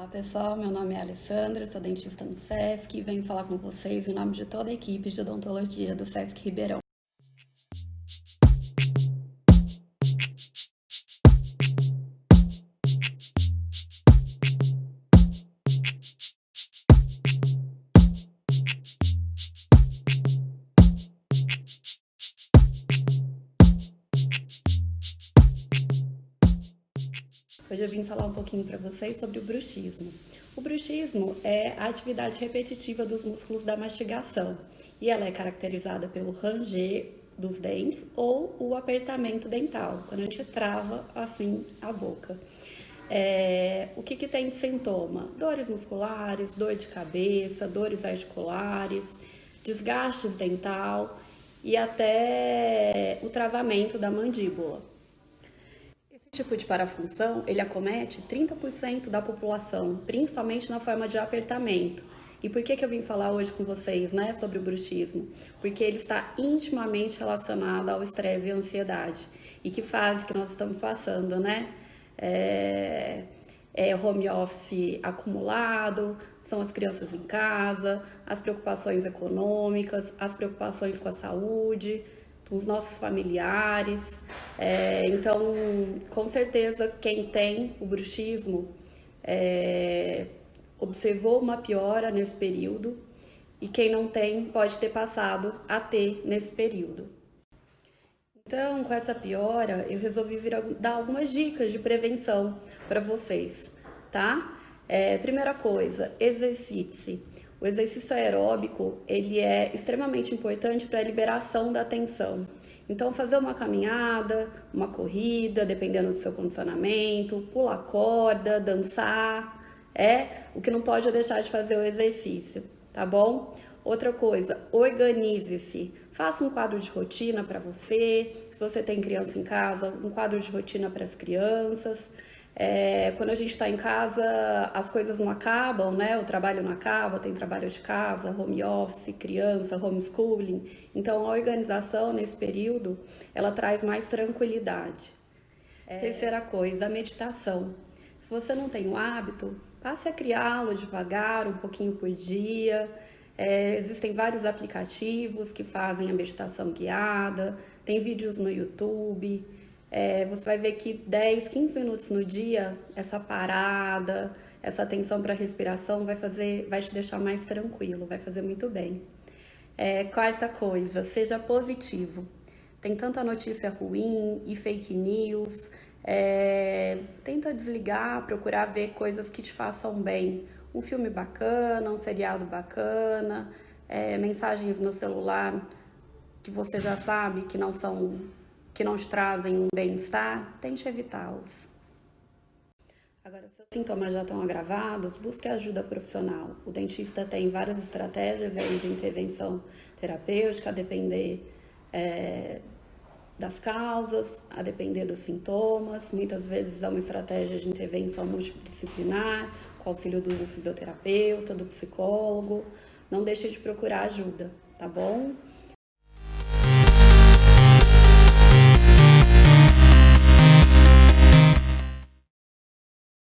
Olá pessoal, meu nome é Alessandra, sou dentista no SESC e venho falar com vocês em nome de toda a equipe de odontologia do SESC Ribeirão. Hoje eu vim falar um pouquinho para vocês sobre o bruxismo. O bruxismo é a atividade repetitiva dos músculos da mastigação e ela é caracterizada pelo ranger dos dentes ou o apertamento dental, quando a gente trava assim a boca. O que tem de sintoma? Dores musculares, dor de cabeça, dores articulares, desgaste dental e até o travamento da mandíbula. Esse tipo de parafunção, ele acomete 30% da população, principalmente na forma de apertamento. E por que eu vim falar hoje com vocês, né, sobre o bruxismo? Porque ele está intimamente relacionado ao estresse e à ansiedade. E que fase que nós estamos passando, né? Home office acumulado, são as crianças em casa, as preocupações econômicas, as preocupações com a saúde, os nossos familiares. Então, com certeza, quem tem o bruxismo observou uma piora nesse período e quem não tem pode ter passado a ter nesse período. Então, com essa piora, eu resolvi vir dar algumas dicas de prevenção para vocês, tá? Primeira coisa, exercite-se. O exercício aeróbico, ele é extremamente importante para a liberação da tensão. Então, fazer uma caminhada, uma corrida, dependendo do seu condicionamento, pular corda, dançar, o que não pode é deixar de fazer o exercício, tá bom? Outra coisa, organize-se. Faça um quadro de rotina para você. Se você tem criança em casa, um quadro de rotina para as crianças. Quando a gente está em casa, as coisas não acabam, né? O trabalho não acaba, tem trabalho de casa, home office, criança, homeschooling. Então, a organização nesse período, ela traz mais tranquilidade. Terceira coisa, a meditação. Se você não tem o hábito, passe a criá-lo devagar, um pouquinho por dia. Existem vários aplicativos que fazem a meditação guiada, tem vídeos no YouTube. Você vai ver que 10, 15 minutos no dia, essa parada, essa atenção para a respiração vai te deixar mais tranquilo, vai fazer muito bem. Quarta coisa, seja positivo. Tem tanta notícia ruim e fake news. Tenta desligar, procurar ver coisas que te façam bem. Um filme bacana, um seriado bacana, mensagens no celular que você já sabe que não te trazem um bem-estar, tente evitá-los. Agora, se os sintomas já estão agravados, busque ajuda profissional. O dentista tem várias estratégias aí de intervenção terapêutica, a depender das causas, a depender dos sintomas. Muitas vezes é uma estratégia de intervenção multidisciplinar, com auxílio do fisioterapeuta, do psicólogo. Não deixe de procurar ajuda, tá bom?